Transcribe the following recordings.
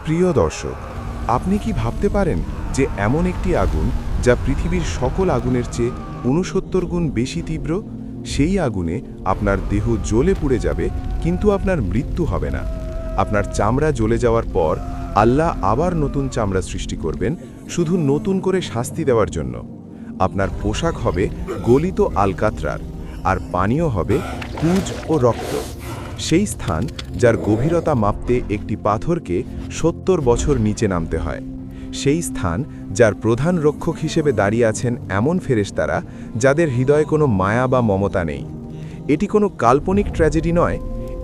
প্রিয় দর্শক, আপনি কি ভাবতে পারেন যে এমন একটি আগুন যা পৃথিবীর সকল আগুনের চেয়ে ৬৯ গুণ বেশি তীব্র, সেই আগুনে আপনার দেহ জ্বলে পুড়ে যাবে কিন্তু আপনার মৃত্যু হবে না। আপনার চামড়া জ্বলে যাওয়ার পর আল্লাহ আবার নতুন চামড়া সৃষ্টি করবেন শুধু নতুন করে শাস্তি দেওয়ার জন্য। আপনার পোশাক হবে গলিত আলকাতরার, আর পানীয় হবে কুজ ও রক্ত। সেই স্থান যার গভীরতা মাপতে একটি পাথরকে ৭০ বছর নিচে নামতে হয়। সেই স্থান যার প্রধান রক্ষক হিসেবে দাঁড়িয়ে আছেন এমন ফেরেশতারা যাদের হৃদয়ে কোনো মায়া বা মমতা নেই। এটি কোনো কাল্পনিক ট্র্যাজেডি নয়,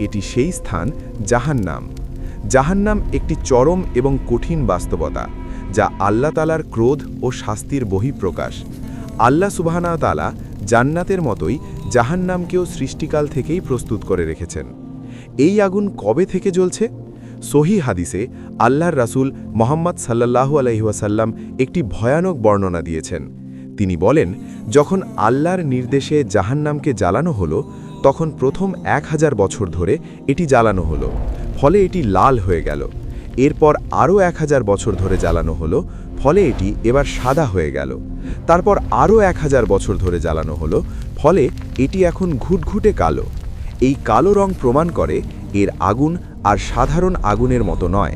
এটি সেই স্থান জাহান্নাম। জাহান্নাম একটি চরম এবং কঠিন বাস্তবতা, যা আল্লাহ তাআলার ক্রোধ ও শাস্তির বহিঃপ্রকাশ। আল্লাহ সুবহানাহু ওয়া তাআলা জান্নাতের মতোই জাহান্নামকেও সৃষ্টিকাল থেকেই প্রস্তুত করে রেখেছেন। এই আগুন কবে থেকে জ্বলছে? সহিহ হাদিসে আল্লাহর রাসূল মুহাম্মদ সাল্লাল্লাহু আলাইহি ওয়াসাল্লাম একটি ভয়ানক বর্ণনা দিয়েছেন। তিনি বলেন, যখন আল্লাহর নির্দেশে জাহান্নামকে জ্বালানো হলো, তখন প্রথম ১০০০ বছর ধরে এটি জ্বালানো হলো, ফলে এটি লাল হয়ে গেল। এরপর আরও ১০০০ বছর ধরে জ্বালানো হলো, ফলে এটি এবার সাদা হয়ে গেল। তারপর আরও ১০০০ বছর ধরে জ্বালানো হলো, ফলে এটি এখন ঘুটঘুটে কালো। এই কালো রং প্রমাণ করে এর আগুন আর সাধারণ আগুনের মতো নয়,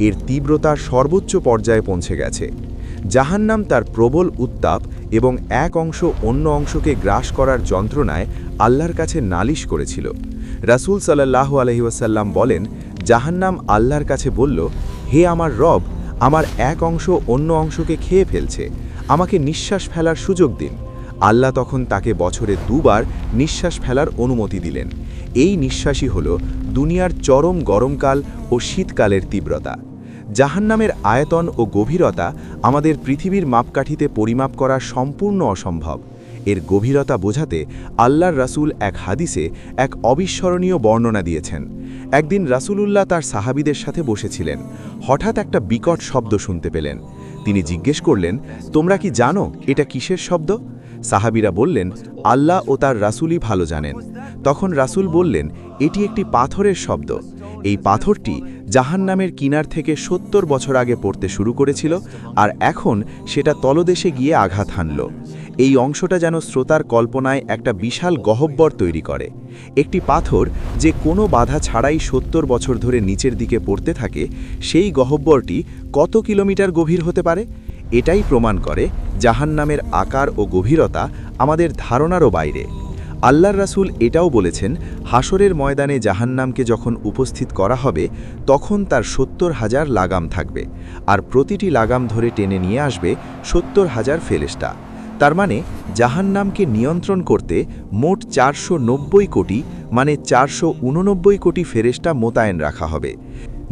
এর তীব্রতা সর্বোচ্চ পর্যায়ে পৌঁছে গেছে। জাহান্নাম তার প্রবল উত্তাপ এবং এক অংশ অন্য অংশকে গ্রাস করার যন্ত্রণায় আল্লাহর কাছে নালিশ করেছিল। রাসূল সাল্লাল্লাহু আলাইহি ওয়াসাল্লাম বলেন, জাহান্নাম আল্লাহর কাছে বলল, হে আমার রব, আমার এক অংশ অন্য অংশকে খেয়ে ফেলছে, আমাকে নিঃশ্বাস ফেলার সুযোগ দিন। আল্লাহ তখন তাকে বছরে ২ বার নিঃশ্বাস ফেলার অনুমতি দিলেন। এই নিঃশ্বাসই হল দুনিয়ার চরম গরমকাল ও শীতকালের তীব্রতা। জাহান্নামের আয়তন ও গভীরতা আমাদের পৃথিবীর মাপকাঠিতে পরিমাপ করা সম্পূর্ণ অসম্ভব। এর গভীরতা বোঝাতে আল্লাহর রাসূল এক হাদিসে এক অবিস্মরণীয় বর্ণনা দিয়েছেন। একদিন রাসূলুল্লাহ তার সাহাবীদের সাথে বসেছিলেন। হঠাৎ একটা বিকট শব্দ শুনতে পেলেন। তিনি জিজ্ঞেস করলেন, তোমরা কি জানো এটা কিসের শব্দ? সাহাবীরা বললেন, আল্লাহ ও তার রাসূলই ভালো জানেন। তখন রাসূল বললেন, এটি একটি পাথরের শব্দ। এই পাথরটি জাহান্নামের কিনার থেকে ৭০ বছর আগে পড়তে শুরু করেছিল, আর এখন সেটা তলদেশে গিয়ে আঘাত হানল। এই অংশটা যেন শ্রোতার কল্পনায় একটা বিশাল গহ্বর তৈরি করে। একটি পাথর যে কোনো বাধা ছাড়াই ৭০ বছর ধরে নিচের দিকে পড়তে থাকে, সেই গহ্বরটি কত কিলোমিটার গভীর হতে পারে? এটাই প্রমাণ করে জাহান্নামের আকার ও গভীরতা আমাদের ধারণারও বাইরে। আল্লাহর রাসূল এটাও বলেছেন, হাসরের ময়দানে জাহান্নামকে যখন উপস্থিত করা হবে, তখন তার ৭০,০০০ লাগাম থাকবে, আর প্রতিটি লাগাম ধরে টেনে নিয়ে আসবে ৭০,০০০ ফেরেশতা। তার মানে জাহান্নামকে নিয়ন্ত্রণ করতে মোট ৪৯০ কোটি মানে ৪৮৯ কোটি ফেরেশতা মোতায়েন রাখা হবে।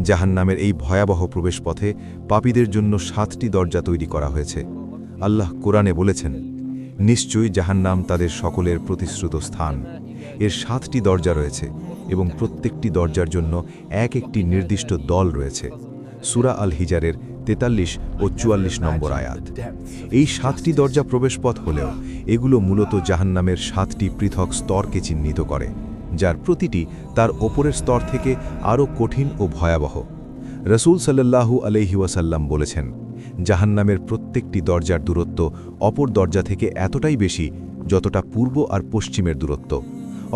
জাহান্নামের এই ভয়াবহ প্রবেশপথে পাপীদের জন্য ৭টি দরজা তৈরি করা হয়েছে। আল্লাহ কোরআনে বলেছেন, নিশ্চয়ই জাহান্নাম তাদের সকলের প্রতিশ্রুত স্থান। এর ৭টি দরজা রয়েছে এবং প্রত্যেকটি দরজার জন্য এক একটি নির্দিষ্ট দল রয়েছে। সূরা আল হিজারের ৪৩ ও ৪৪ নম্বর আয়াত। এই ৭টি দরজা প্রবেশপথ হলেও এগুলো মূলত জাহান্নামের ৭টি পৃথক স্তরকে চিহ্নিত করে, যার প্রতিটি তার ওপরের স্তর থেকে আরও কঠিন ও ভয়াবহ। রাসূল সাল্লাল্লাহু আলাইহি ওয়াসাল্লাম বলেছেন, জাহান্নামের প্রত্যেকটি দরজার দূরত্ব অপর দরজা থেকে এতটাই বেশি যতটা পূর্ব আর পশ্চিমের দূরত্ব,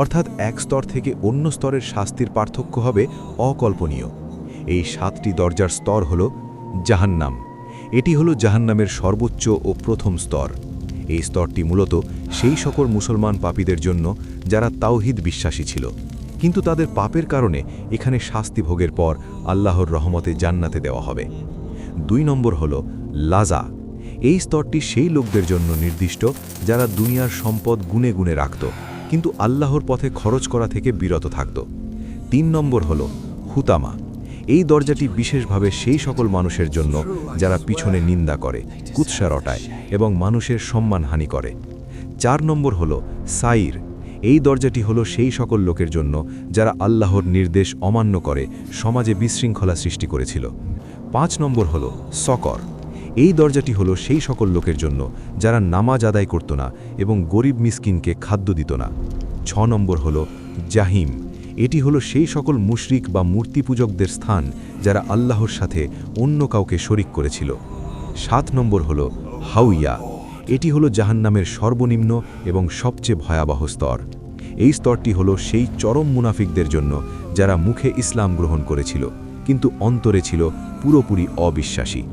অর্থাৎ এক স্তর থেকে অন্য স্তরের শাস্তির পার্থক্য হবে অকল্পনীয়। এই ৭টি দরজার স্তর হল জাহান্নাম। এটি হল জাহান্নামের সর্বোচ্চ ও প্রথম স্তর। এই স্তরটি মূলত সেই সকল মুসলমান পাপীদের জন্য যারা তাওহীদ বিশ্বাসী ছিল, কিন্তু তাদের পাপের কারণে এখানে শাস্তি ভোগের পর আল্লাহর রহমতে জান্নাতে দেওয়া হবে। ২ নম্বর হল লাজা। এই স্তরটি সেই লোকদের জন্য নির্দিষ্ট যারা দুনিয়ার সম্পদ গুনে গুনে রাখত, কিন্তু আল্লাহর পথে খরচ করা থেকে বিরত থাকত। ৩ নম্বর হল হুতামা। এই দরজাটি বিশেষভাবে সেই সকল মানুষের জন্য যারা পিছনে নিন্দা করে, কুৎসা রটায় এবং মানুষের সম্মানহানি করে। ৪ নম্বর হল সাইর। এই দরজাটি হলো সেই সকল লোকের জন্য যারা আল্লাহর নির্দেশ অমান্য করে সমাজে বিশৃঙ্খলা সৃষ্টি করেছিল। ৫ নম্বর হল সকর। এই দরজাটি হলো সেই সকল লোকের জন্য যারা নামাজ আদায় করত না এবং গরিব মিসকিনকে খাদ্য দিত না। ৬ নম্বর হল জাহিম। এটি হলো সেই সকল মুশরিক বা মূর্তি পূজকদের স্থান যারা আল্লাহর সাথে অন্য কাউকে শরিক করেছিল। 7 নম্বর হল হাউইয়া। এটি হলো জাহান্নামের সর্বনিম্ন এবং সবচেয়ে ভয়াবহ স্তর। এই স্তরটি হলো সেই চরম মুনাফিকদের জন্য যারা মুখে ইসলাম গ্রহণ করেছিল কিন্তু অন্তরে ছিল পুরোপুরি অবিশ্বাসী।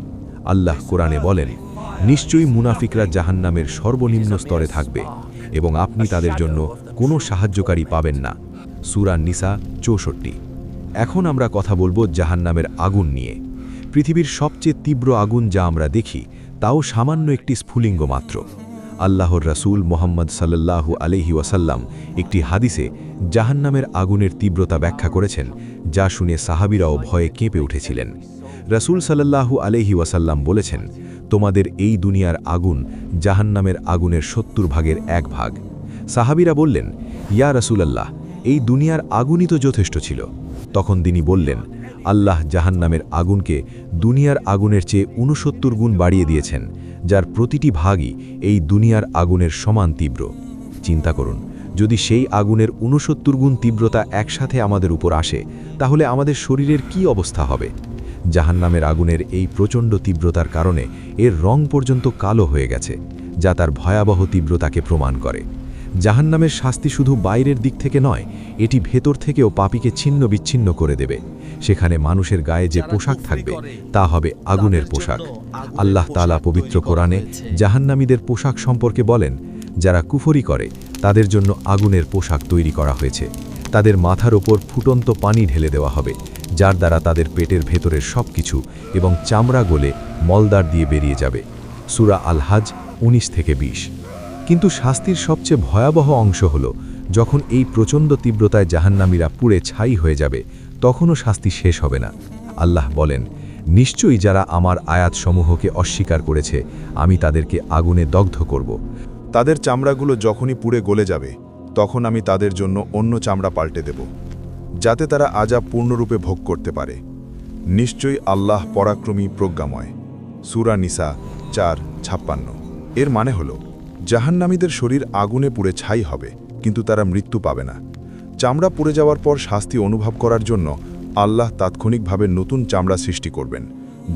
আল্লাহ কোরআনে বলেন, নিশ্চয়ই মুনাফিকরা জাহান্নামের সর্বনিম্ন স্তরে থাকবে এবং আপনি তাদের জন্য কোনো সাহায্যকারী পাবেন না। সূরা নিসা 64। এখন আমরা কথা বলবো জাহান্নামের আগুন নিয়ে। পৃথিবীর সবচেয়ে তীব্র আগুন যা আমরা দেখি তাও সামান্য একটি স্ফুলিঙ্গ মাত্র। আল্লাহর রাসূল মুহাম্মদ সাল্লাল্লাহু আলাইহি ওয়াসাল্লাম একটি হাদিসে জাহান্নামের আগুনের তীব্রতা ব্যাখ্যা করেছেন, যা শুনে সাহাবীরাও ভয়ে কেঁপে উঠেছিলেন। রাসূল সাল্লাল্লাহু আলাইহি ওয়াসাল্লাম বলেছেন, তোমাদের এই দুনিয়ার আগুন জাহান্নামের আগুনের 70 ভাগের 1 ভাগ। সাহাবীরা বললেন, ইয়া রাসূলাল্লাহ, এই দুনিয়ার আগুনই তো যথেষ্ট ছিল। তখন তিনি বললেন, আল্লাহ জাহান্নামের আগুনকে দুনিয়ার আগুনের চেয়ে 69 গুণ বাড়িয়ে দিয়েছেন, যার প্রতিটি ভাগই এই দুনিয়ার আগুনের সমান তীব্র। চিন্তা করুন, যদি সেই আগুনের 69 গুণ তীব্রতা একসাথে আমাদের উপর আসে, তাহলে আমাদের শরীরের কি অবস্থা হবে? জাহান্নামের আগুনের এই প্রচণ্ড তীব্রতার কারণে এর রং পর্যন্ত কালো হয়ে গেছে, যা তার ভয়াবহ তীব্রতাকে প্রমাণ করে। জাহান্নামের শাস্তি শুধু বাইরের দিক থেকে নয়, এটি ভেতর থেকেও পাপীকে ছিন্ন বিচ্ছিন্ন করে দেবে। সেখানে মানুষের গায়ে যে পোশাক থাকবে তা হবে আগুনের পোশাক। আল্লাহ তাআলা পবিত্র কোরআনে জাহান্নামীদের পোশাক সম্পর্কে বলেন, যারা কুফরি করে তাদের জন্য আগুনের পোশাক তৈরি করা হয়েছে। তাদের মাথার ওপর ফুটন্ত পানি ঢেলে দেওয়া হবে, যার দ্বারা তাদের পেটের ভেতরের সবকিছু এবং চামড়া গলে মলদার দিয়ে বেরিয়ে যাবে। সূরা আল হাজ 19-20। কিন্তু শাস্তির সবচেয়ে ভয়াবহ অংশ হল, যখন এই প্রচণ্ড তীব্রতায় জাহান্নামীরা পুড়ে ছাই হয়ে যাবে, তখনও শাস্তি শেষ হবে না। আল্লাহ বলেন, নিশ্চয়ই যারা আমার আয়াতসমূহকে অস্বীকার করেছে আমি তাদেরকে আগুনে দগ্ধ করব। তাদের চামড়াগুলো যখনই পুড়ে গলে যাবে, তখন আমি তাদের জন্য অন্য চামড়া পাল্টে দেব, যাতে তারা আযাব পূর্ণরূপে ভোগ করতে পারে। নিশ্চয়ই আল্লাহ পরাক্রমী প্রজ্ঞাময়। সূরা নিসা 4:56। এর মানে হল, জাহান্নামীদের শরীর আগুনে পুড়ে ছাই হবে, কিন্তু তারা মৃত্যু পাবে না। চামড়া পুড়ে যাওয়ার পর শাস্তি অনুভব করার জন্য আল্লাহ তাৎক্ষণিকভাবে নতুন চামড়া সৃষ্টি করবেন,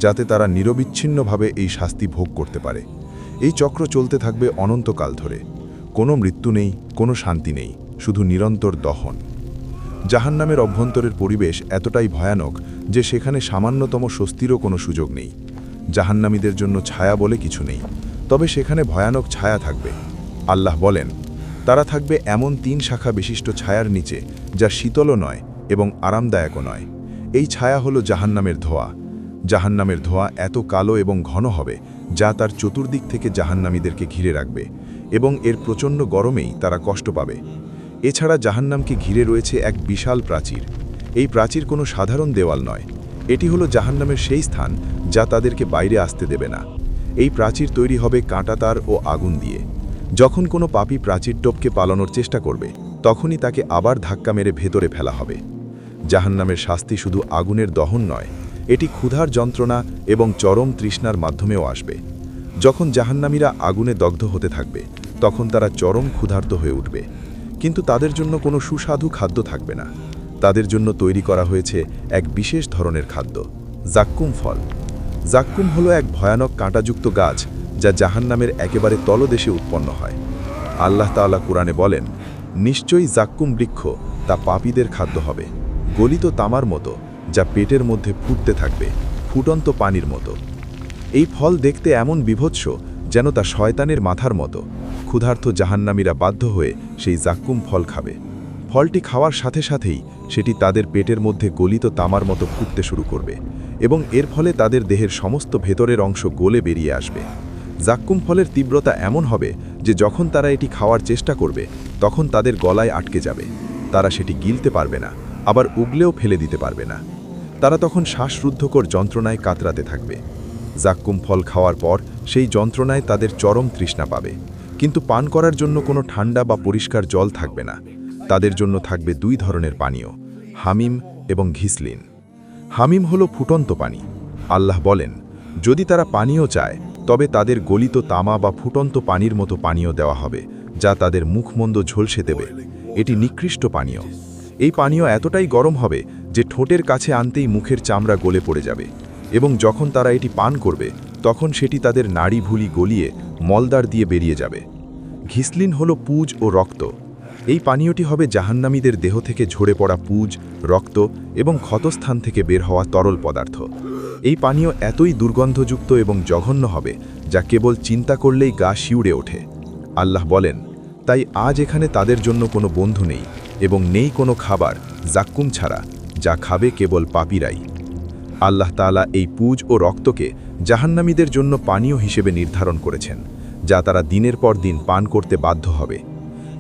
যাতে তারা নিরবিচ্ছিন্নভাবে এই শাস্তি ভোগ করতে পারে। এই চক্র চলতে থাকবে অনন্তকাল ধরে। কোনো মৃত্যু নেই, কোনো শান্তি নেই, শুধু নিরন্তর দহন। জাহান্নামের অভ্যন্তরের পরিবেশ এতটাই ভয়ানক যে সেখানে সামান্যতম স্বস্তিরও কোনো সুযোগ নেই। জাহান্নামীদের জন্য ছায়া বলে কিছু নেই, তবে সেখানে ভয়ানক ছায়া থাকবে। আল্লাহ বলেন, তারা থাকবে এমন 3 শাখা বিশিষ্ট ছায়ার নিচে, যা শীতলও নয় এবং আরামদায়কও নয়। এই ছায়া হলো জাহান্নামের ধোঁয়া। জাহান্নামের ধোঁয়া এত কালো এবং ঘন হবে, যা তার চতুর্দিক থেকে জাহান্নামীদেরকে ঘিরে রাখবে, এবং এর প্রচণ্ড গরমেই তারা কষ্ট পাবে। এছাড়া জাহান্নামকে ঘিরে রয়েছে এক বিশাল প্রাচীর। এই প্রাচীর কোনো সাধারণ দেওয়াল নয়, এটি হলো জাহান্নামের সেই স্থান যা তাদেরকে বাইরে আসতে দেবে না। এই প্রাচীর তৈরি হবে কাঁটাতার ও আগুন দিয়ে। যখন কোনো পাপী প্রাচীর টপকে পালানোর চেষ্টা করবে, তখনই তাকে আবার ধাক্কা মেরে ভেতরে ফেলা হবে। জাহান্নামের শাস্তি শুধু আগুনের দহন নয়, এটি ক্ষুধার যন্ত্রণা এবং চরম তৃষ্ণার মাধ্যমেও আসবে। যখন জাহান্নামীরা আগুনে দগ্ধ হতে থাকবে, তখন তারা চরম ক্ষুধার্ত হয়ে উঠবে, কিন্তু তাদের জন্য কোনো সুস্বাদু খাদ্য থাকবে না। তাদের জন্য তৈরি করা হয়েছে এক বিশেষ ধরনের খাদ্য, জাক্কুম ফল। জাক্কুম হলো এক ভয়ানক কাঁটাযুক্ত গাছ, যা জাহান্নামের একেবারে তলদেশে উৎপন্ন হয়। আল্লাহ তাআলা কুরআনে বলেন, নিশ্চয়ই জাক্কুম বৃক্ষ তা পাপীদের খাদ্য হবে, গলিত তামার মতো, যা পেটের মধ্যে ফুটতে থাকবে, ফুটন্ত পানির মতো। এই ফল দেখতে এমন বিভৎস যেন তা শয়তানের মাথার মতো। ক্ষুধার্ত জাহান্নামীরা বাধ্য হয়ে সেই জাক্কুম ফল খাবে। ফলটি খাওয়ার সাথে সাথেই সেটি তাদের পেটের মধ্যে গলিত তামার মতো ফুটতে শুরু করবে, এবং এর ফলে তাদের দেহের সমস্ত ভেতরের অংশ গলে বেরিয়ে আসবে। জাক্কুম ফলের তীব্রতা এমন হবে যে যখন তারা এটি খাওয়ার চেষ্টা করবে, তখন তাদের গলায় আটকে যাবে। তারা সেটি গিলতে পারবে না, আবার উগলেও ফেলে দিতে পারবে না। তারা তখন শ্বাসরুদ্ধকর যন্ত্রণায় কাতরাতে থাকবে। জাক্কুম ফল খাওয়ার পর সেই যন্ত্রণায় তাদের চরম তৃষ্ণা পাবে, কিন্তু পান করার জন্য কোনো ঠান্ডা বা পরিষ্কার জল থাকবে না। তাদের জন্য থাকবে 2 ধরনের পানীয়, হামিম এবং ঘিসলিন। হামিম হলো ফুটন্ত পানি। আল্লাহ বলেন, যদি তারা পানীয় চায়, তবে তাদের গলিত তামা বা ফুটন্ত পানির মতো পানীয় দেওয়া হবে, যা তাদের মুখমন্দ ঝলসে দেবে। এটি নিকৃষ্ট পানীয়। এই পানীয় এতটাই গরম হবে যে ঠোঁটের কাছে আনতেই মুখের চামড়া গলে পড়ে যাবে, এবং যখন তারা এটি পান করবে তখন সেটি তাদের নাড়ি ভুলি গলিয়ে মলদার দিয়ে বেরিয়ে যাবে। ঘিসলিন হল পুজ ও রক্ত। এই পানীয়টি হবে জাহান্নামীদের দেহ থেকে ঝরে পড়া পুজ, রক্ত এবং ক্ষতস্থান থেকে বের হওয়া তরল পদার্থ। এই পানীয় এতই দুর্গন্ধযুক্ত এবং জঘন্য হবে যা কেবল চিন্তা করলেই গা শিউড়ে ওঠে। আল্লাহ বলেন, তাই আজ এখানে তাদের জন্য কোনো বন্ধু নেই এবং নেই কোনো খাবার জাক্কুম ছাড়া, যা খাবে কেবল পাপীরাই। আল্লাহ তাআলা এই পুজ ও রক্তকে জাহান্নামীদের জন্য পানীয় হিসেবে নির্ধারণ করেছেন, যা তারা দিনের পর দিন পান করতে বাধ্য হবে।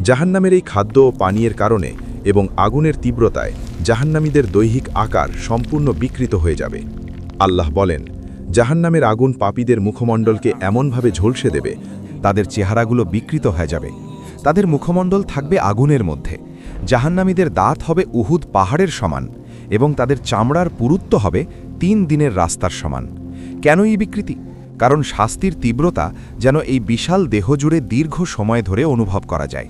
জাহান্নামের এই খাদ্য ও পানীয়ের কারণে এবং আগুনের তীব্রতায় জাহান্নামীদের দৈহিক আকার সম্পূর্ণ বিকৃত হয়ে যাবে। আল্লাহ বলেন, জাহান্নামের আগুন পাপীদের মুখমণ্ডলকে এমনভাবে ঝলসে দেবে, তাদের চেহারাগুলো বিকৃত হয়ে যাবে। তাদের মুখমণ্ডল থাকবে আগুনের মধ্যে। জাহান্নামীদের দাঁত হবে উহুদ পাহাড়ের সমান এবং তাদের চামড়ার পুরুত্ব হবে 3 দিনের রাস্তার সমান। কেন এই বিকৃতি? কারণ শাস্তির তীব্রতা যেন এই বিশাল দেহ জুড়ে দীর্ঘ সময় ধরে অনুভব করা যায়।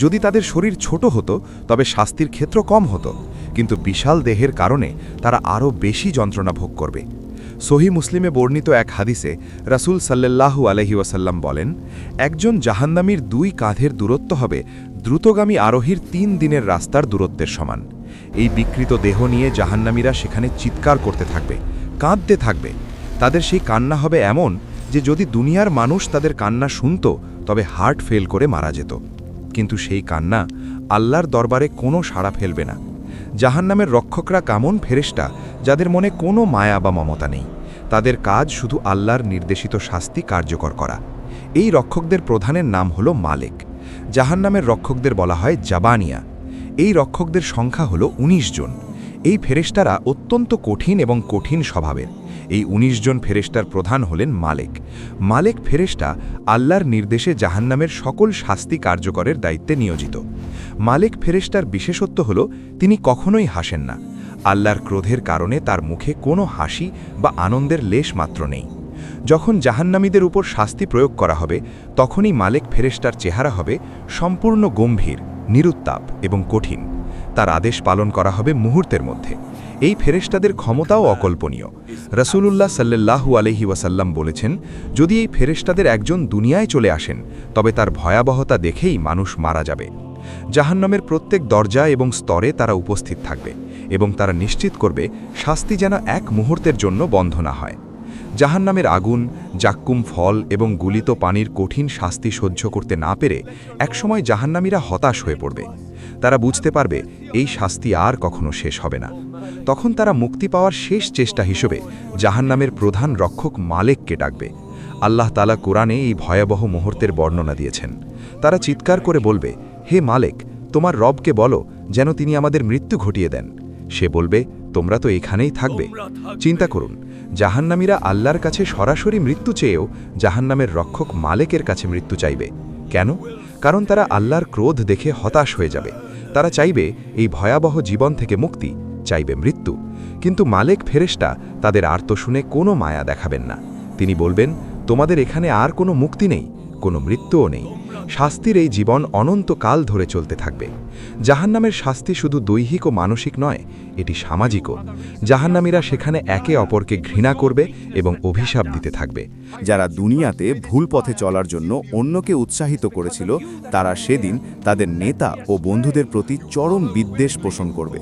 যদি তাদের শরীর ছোট হতো তবে শাস্তির ক্ষেত্র কম হতো, কিন্তু বিশাল দেহের কারণে তারা আরও বেশি যন্ত্রণা ভোগ করবে। সহি মুসলিমে বর্ণিত এক হাদিসে রাসূল সাল্লাল্লাহু আলাইহি ওয়াসাল্লাম বলেন, একজন জাহান্নামীর 2 কাঁধের দূরত্ব হবে দ্রুতগামী আরোহীর 3 দিনের রাস্তার দূরত্বের সমান। এই বিকৃত দেহ নিয়ে জাহান্নামীরা সেখানে চিৎকার করতে থাকবে, কাঁদতে থাকবে। তাদের সেই কান্না হবে এমন যে যদি দুনিয়ার মানুষ তাদের কান্না শুনত তবে হার্ট ফেল করে মারা যেত। কিন্তু সেই কান্না আল্লাহর দরবারে কোনো সাড়া ফেলবে না। জাহান্নামের রক্ষকরা কেমন ফেরেশতা যাদের মনে কোনো মায়া বা মমতা নেই। তাদের কাজ শুধু আল্লাহর নির্দেশিত শাস্তি কার্যকর করা। এই রক্ষকদের প্রধানের নাম হল মালেক। জাহান্নামের রক্ষকদের বলা হয় জাবানিয়া। এই রক্ষকদের সংখ্যা হল 19 জন। এই ফেরেশতারা অত্যন্ত কঠিন এবং কঠিন স্বভাবের। এই 19 জন ফেরেশতার প্রধান হলেন মালেক। মালেক ফেরেশতা আল্লাহর নির্দেশে জাহান্নামের সকল শাস্তি কার্যকরের দায়িত্বে নিয়োজিত। মালেক ফেরেশতার বিশেষত্ব হল তিনি কখনোই হাসেন না। আল্লাহর ক্রোধের কারণে তার মুখে কোনো হাসি বা আনন্দের লেশ মাত্র নেই। যখন জাহান্নামীদের উপর শাস্তি প্রয়োগ করা হবে তখনই মালেক ফেরেশতার চেহারা হবে সম্পূর্ণ গম্ভীর, নিরুত্তাপ এবং কঠিন। তার আদেশ পালন করা হবে মুহূর্তের মধ্যে। এই ফেরেশতাদের ক্ষমতাও অকল্পনীয়। রাসূলুল্লাহ সাল্লাল্লাহু আলাইহি ওয়াসাল্লাম বলেছেন, যদি এই ফেরেশতাদের একজন দুনিয়ায় চলে আসেন তবে তার ভয়াবহতা দেখেই মানুষ মারা যাবে। জাহান্নামের প্রত্যেক দরজা এবং স্তরে তারা উপস্থিত থাকবে এবং তারা নিশ্চিত করবে শাস্তি যেন এক মুহূর্তের জন্য বন্ধ না হয়। জাহান্নামের আগুন, জাক্কুম ফল এবং গুলিত পানির কঠিন শাস্তি সহ্য করতে না পেরে একসময় জাহান্নামীরা হতাশ হয়ে পড়বে। তারা বুঝতে পারবে এই শাস্তি আর কখনো শেষ হবে না। তখন তারা মুক্তি পাওয়ার শেষ চেষ্টা হিসেবে জাহান্নামের প্রধান রক্ষক মালেককে ডাকবে। আল্লাহ তাআলা কোরআনে এই ভয়াবহ মুহূর্তের বর্ণনা দিয়েছেন। তারা চিৎকার করে বলবে, হে মালেক, তোমার রবকে বলো যেন তিনি আমাদের মৃত্যু ঘটিয়ে দেন। সে বলবে, তোমরা তো এখানেই থাকবে। চিন্তা করুন, জাহান্নামীরা আল্লাহর কাছে সরাসরি মৃত্যু চেয়েও জাহান্নামের রক্ষক মালেকের কাছে মৃত্যু চাইবে। কেন? কারণ তারা আল্লাহর ক্রোধ দেখে হতাশ হয়ে যাবে। তারা চাইবে এই ভয়াবহ জীবন থেকে মুক্তি, চাইবে মৃত্যু। কিন্তু মালেক ফেরেশতা তাদের আর্ত শুনে কোনো মায়া দেখাবেন না। তিনি বলবেন, তোমাদের এখানে আর কোনো মুক্তি নেই, কোনো মৃত্যুও নেই। শাস্তির এই জীবন অনন্তকাল ধরে চলতে থাকবে। জাহান্নামের শাস্তি শুধু দৈহিক ও মানসিক নয়, এটি সামাজিকও। জাহান্নামীরা সেখানে একে অপরকে ঘৃণা করবে এবং অভিশাপ দিতে থাকবে। যারা দুনিয়াতে ভুল পথে চলার জন্য অন্যকে উৎসাহিত করেছিল, তারা সেদিন তাদের নেতা ও বন্ধুদের প্রতি চরম বিদ্বেষ পোষণ করবে।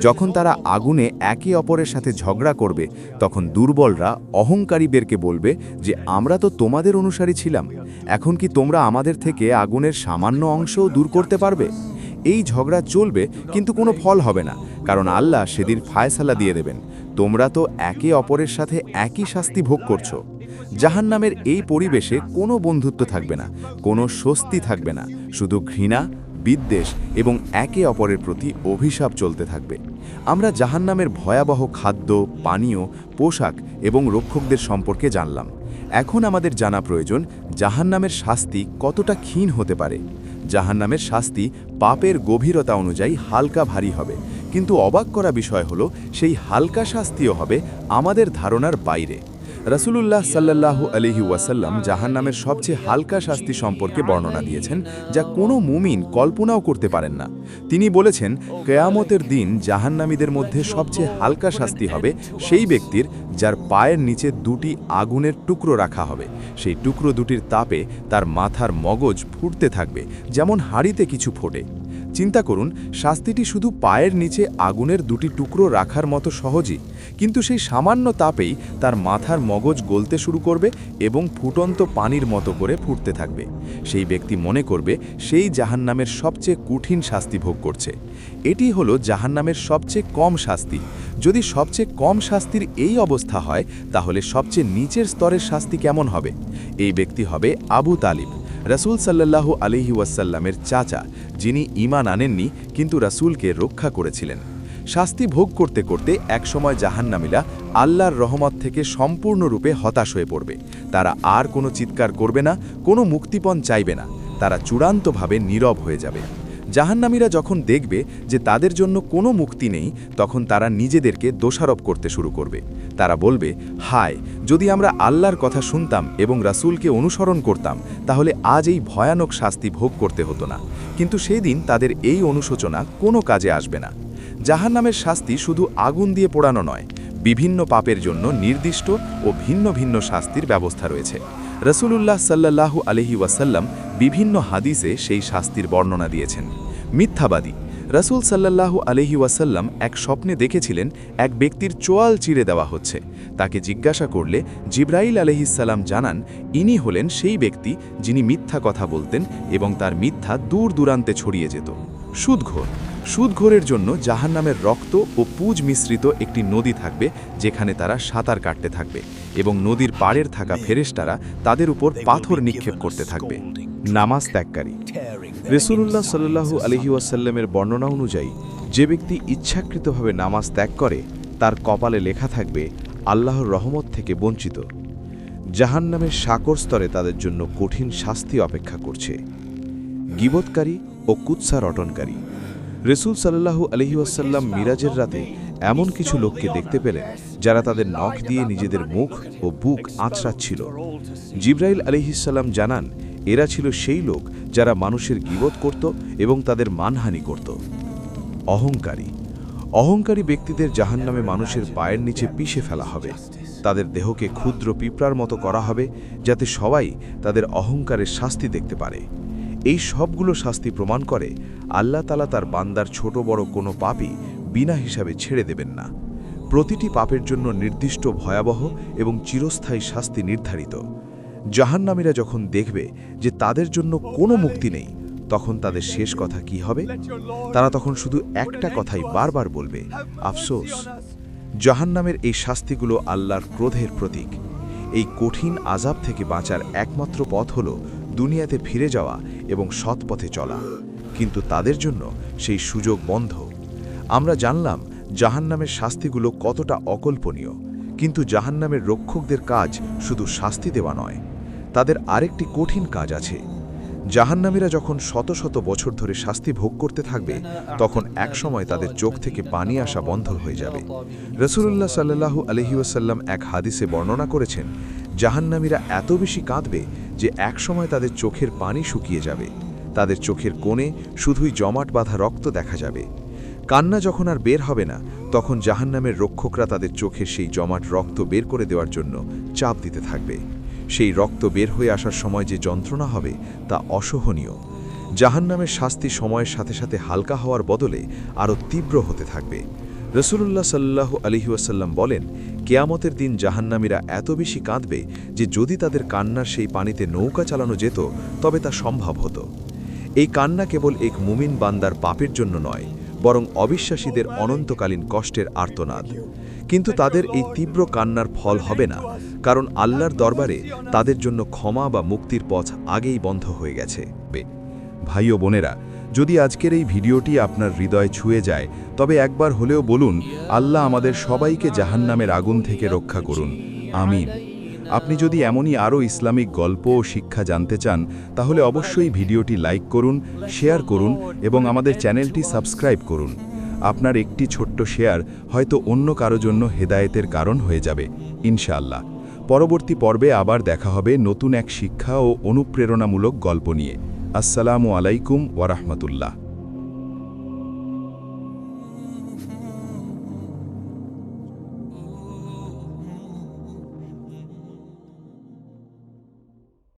যখন তারা আগুনে একে অপরের সাথে ঝগড়া করবে, তখন দুর্বলরা অহংকারীদেরকে বলবে যে আমরা তো তোমাদের অনুসারী ছিলাম, এখন কি তোমরা আমাদের থেকে আগুনের সামান্য অংশও দূর করতে পারবে? এই ঝগড়া চলবে, কিন্তু কোনো ফল হবে না, কারণ আল্লাহ সেদিন ফায়সালা দিয়ে দেবেন, তোমরা তো একে অপরের সাথে একই শাস্তি ভোগ করছো। জাহান্নামের এই পরিবেশে কোনো বন্ধুত্ব থাকবে না, কোনো স্বস্তি থাকবে না, শুধু ঘৃণা, বিদ্বেষ এবং একে অপরের প্রতি অভিশাপ চলতে থাকবে। আমরা জাহান্নামের ভয়াবহ খাদ্য, পানীয়, পোশাক এবং রক্ষকদের সম্পর্কে জানলাম। এখন আমাদের জানা প্রয়োজন জাহান্নামের শাস্তি কতটা ক্ষীণ হতে পারে। জাহান্নামের শাস্তি পাপের গভীরতা অনুযায়ী হালকা ভারী হবে, কিন্তু অবাক করা বিষয় হলো সেই হালকা শাস্তিও হবে আমাদের ধারণার বাইরে। রাসূলুল্লাহ সাল্লাল্লাহু আলাইহি ওয়াসাল্লাম জাহান্নামের সবচেয়ে হালকা শাস্তি সম্পর্কে বর্ণনা দিয়েছেন, যা কোনো মুমিন কল্পনাও করতে পারেন না। তিনি বলেছেন, কিয়ামতের দিন জাহান্নামীদের মধ্যে সবচেয়ে হালকা শাস্তি হবে সেই ব্যক্তির যার পায়ের নিচে দুটি আগুনের টুকরো রাখা হবে। সেই টুকরো দুটির তাপে তার মাথার মগজ ফুটতে থাকবে, যেমন হাঁড়িতে কিছু ফোটে। চিন্তা করুন, শাস্তিটি শুধু পায়ের নিচে আগুনের দুটি টুকরো রাখার মতো সহজই, কিন্তু সেই সামান্য তাপেই তার মাথার মগজ গলতে শুরু করবে এবং ফুটন্ত পানির মতো করে ফুটতে থাকবে। সেই ব্যক্তি মনে করবে সেই জাহান্নামের সবচেয়ে কঠিন শাস্তি ভোগ করছে। এটি হলো জাহান্নামের সবচেয়ে কম শাস্তি। যদি সবচেয়ে কম শাস্তির এই অবস্থা হয়, তাহলে সবচেয়ে নিচের স্তরের শাস্তি কেমন হবে? এই ব্যক্তি হবে আবু তালিব, রাসূল সাল্লাল্লাহু আলাইহি ওয়াসাল্লামের চাচা, যিনি ঈমান আনেননি কিন্তু রাসূলকে রক্ষা করেছিলেন। শাস্তি ভোগ করতে করতে একসময় জাহান্নামীরা আল্লাহর রহমত থেকে সম্পূর্ণরূপে হতাশ হয়ে পড়বে। তারা আর কোনো চিৎকার করবে না, কোনো মুক্তিপণ চাইবে না। তারা চূড়ান্তভাবে নীরব হয়ে যাবে। জাহান্নামীরা যখন দেখবে যে তাদের জন্য কোনো মুক্তি নেই, তখন তারা নিজেদেরকে দোষারোপ করতে শুরু করবে। তারা বলবে, হায়, যদি আমরা আল্লাহর কথা শুনতাম এবং রাসূলকে অনুসরণ করতাম, তাহলে আজ এই ভয়ানক শাস্তি ভোগ করতে হতো না। কিন্তু সেই দিন তাদের এই অনুশোচনা কোনো কাজে আসবে না। জাহান্নামের শাস্তি শুধু আগুন দিয়ে পোড়ানো নয়, বিভিন্ন পাপের জন্য নির্দিষ্ট ও ভিন্ন ভিন্ন শাস্তির ব্যবস্থা রয়েছে। রাসূলুল্লাহ সাল্লাল্লাহু আলাইহি ওয়াসাল্লাম বিভিন্ন হাদিসে সেই শাস্তির বর্ণনা দিয়েছেন। মিথ্যাবাদী। রাসূল সাল্লাল্লাহু আলাইহি ওয়াসাল্লাম এক স্বপ্নে দেখেছিলেন এক ব্যক্তির চোয়াল চিরে দেওয়া হচ্ছে। তাকে জিজ্ঞাসা করলে জিবরাইল আলাইহিসসালাম জানান, ইনি হলেন সেই ব্যক্তি যিনি মিথ্যা কথা বলতেন এবং তার মিথ্যা দূর দূরান্তে ছড়িয়ে যেত। সুদঘোর। সুদঘোরের জন্য জাহান্নামের রক্ত ও পুজ মিশ্রিত একটি নদী থাকবে, যেখানে তারা সাঁতার কাটতে থাকবে এবং নদীর পাড়ের থাকা ফেরেশতারা তাদের উপর পাথর নিক্ষেপ করতে থাকবে। নামাজ ত্যাগকারী। রাসূলুল্লাহ সাল্লাল্লাহু আলাইহি ওয়াসাল্লামের বর্ণনা অনুযায়ী যে ব্যক্তি ইচ্ছাকৃতভাবে নামাজ ত্যাগ করে, তার কপালে লেখা থাকবে আল্লাহর রহমত থেকে বঞ্চিত। জাহান্নামের সাকর স্তরে তাদের জন্য কঠিন শাস্তি অপেক্ষা করছে। গীবতকারী ও কুৎসা রটনকারী। রাসূল সাল্লাল্লাহু আলাইহি ওয়াসাল্লাম মিরাজের রাতে এমন কিছু লোককে দেখতে পেলেন যারা তাদের নখ দিয়ে নিজেদের মুখ ও বুক আঁচড়াচ্ছিল। জিবরাইল আলাইহিসসালাম জানান, এরা ছিল সেই লোক যারা মানুষের গীবত করত এবং তাদের মানহানি করত। অহংকারী। অহংকারী ব্যক্তিদের জাহান্নামে মানুষের পায়ের নিচে পিষে ফেলা হবে। তাদের দেহকে ক্ষুদ্র পিঁপড়ার মতো করা হবে, যাতে সবাই তাদের অহংকারের শাস্তি দেখতে পারে। এই সবগুলো শাস্তি প্রমাণ করে আল্লাহ তাআলা তার বান্দার ছোট বড় কোনো পাপই বিনা হিসাবে ছেড়ে দেবেন না। প্রতিটি পাপের জন্য নির্দিষ্ট ভয়াবহ এবং চিরস্থায়ী শাস্তি নির্ধারিত। জাহান্নামীরা যখন দেখবে যে তাদের জন্য কোনো মুক্তি নেই, তখন তাদের শেষ কথা কি হবে? তারা তখন শুধু একটা কথাই বারবার বলবে, আফসোস। জাহান্নামের এই শাস্তিগুলো আল্লাহর ক্রোধের প্রতীক। এই কঠিন আযাব থেকে বাঁচার একমাত্র পথ হল দুনিয়াতে ফিরে যাওয়া এবং সৎ পথে চলা, কিন্তু তাদের জন্য সেই সুযোগ বন্ধ। আমরা জানলাম জাহান্নামের শাস্তিগুলো কতটা অকল্পনীয়, কিন্তু জাহান্নামের রক্ষকদের কাজ শুধু শাস্তি দেওয়া নয়, তাদের আরেকটি কঠিন কাজ আছে। জাহান্নামীরা যখন শত শত বছর ধরে শাস্তি ভোগ করতে থাকবে, তখন একসময় তাদের চোখ থেকে পানি আসা বন্ধ হয়ে যাবে। রাসূলুল্লাহ সাল্লাল্লাহু আলাইহি ওয়াসাল্লাম এক হাদিসে বর্ণনা করেছেন, জাহান্নামীরা এত বেশি কাঁদবে যে একসময় তাদের চোখের পানি শুকিয়ে যাবে। তাদের চোখের কোণে শুধুই জমাট বাঁধা রক্ত দেখা যাবে। কান্না যখন আর বের হবে না, তখন জাহান্নামের রক্ষকরা তাদের চোখের সেই জমাট রক্ত বের করে দেওয়ার জন্য চাপ দিতে থাকবে। সেই রক্ত বের হয়ে আসার সময় যে যন্ত্রণা হবে তা অসহনীয়। জাহান্নামের শাস্তি সময়ের সাথে সাথে হালকা হওয়ার বদলে আরও তীব্র হতে থাকবে। রাসূলুল্লাহ সাল্লাল্লাহু আলাইহি ওয়াসাল্লাম বলেন, কিয়ামতের দিন জাহান্নামীরা এত বেশি কাঁদবে যে যদি তাদের কান্নার সেই পানিতে নৌকা চালানো যেত, তবে তা সম্ভব হতো। এই কান্না কেবল এক মুমিন বান্দার পাপের জন্য নয়, বরং অবিশ্বাসীদের অনন্তকালীন কষ্টের আর্তনাদ। কিন্তু তাদের এই তীব্র কান্নার ফল হবে না, কারণ আল্লাহর দরবারে তাদের জন্য ক্ষমা বা মুক্তির পথ আগেই বন্ধ হয়ে গেছে। ভাই ও বোনেরা, যদি আজকের এই ভিডিওটি আপনার হৃদয় ছুঁয়ে যায়, তবে একবার হলেও বলুন, আল্লাহ আমাদের সবাইকে জাহান্নামের আগুন থেকে রক্ষা করুন, আমিন। আপনি যদি এমনই আরও ইসলামিক গল্প ও শিক্ষা জানতে চান, তাহলে অবশ্যই ভিডিওটি লাইক করুন, শেয়ার করুন এবং আমাদের চ্যানেলটি সাবস্ক্রাইব করুন। আপনার একটি ছোট্ট শেয়ার হয়তো অন্য কারো জন্য হেদায়েতের কারণ হয়ে যাবে, ইনশাআল্লাহ। পরবর্তী পর্বে আবার দেখা হবে নতুন এক শিক্ষা ও অনুপ্রেরণামূলক গল্প নিয়ে। আসসালামু আলাইকুম ওয়া রাহমাতুল্লাহ।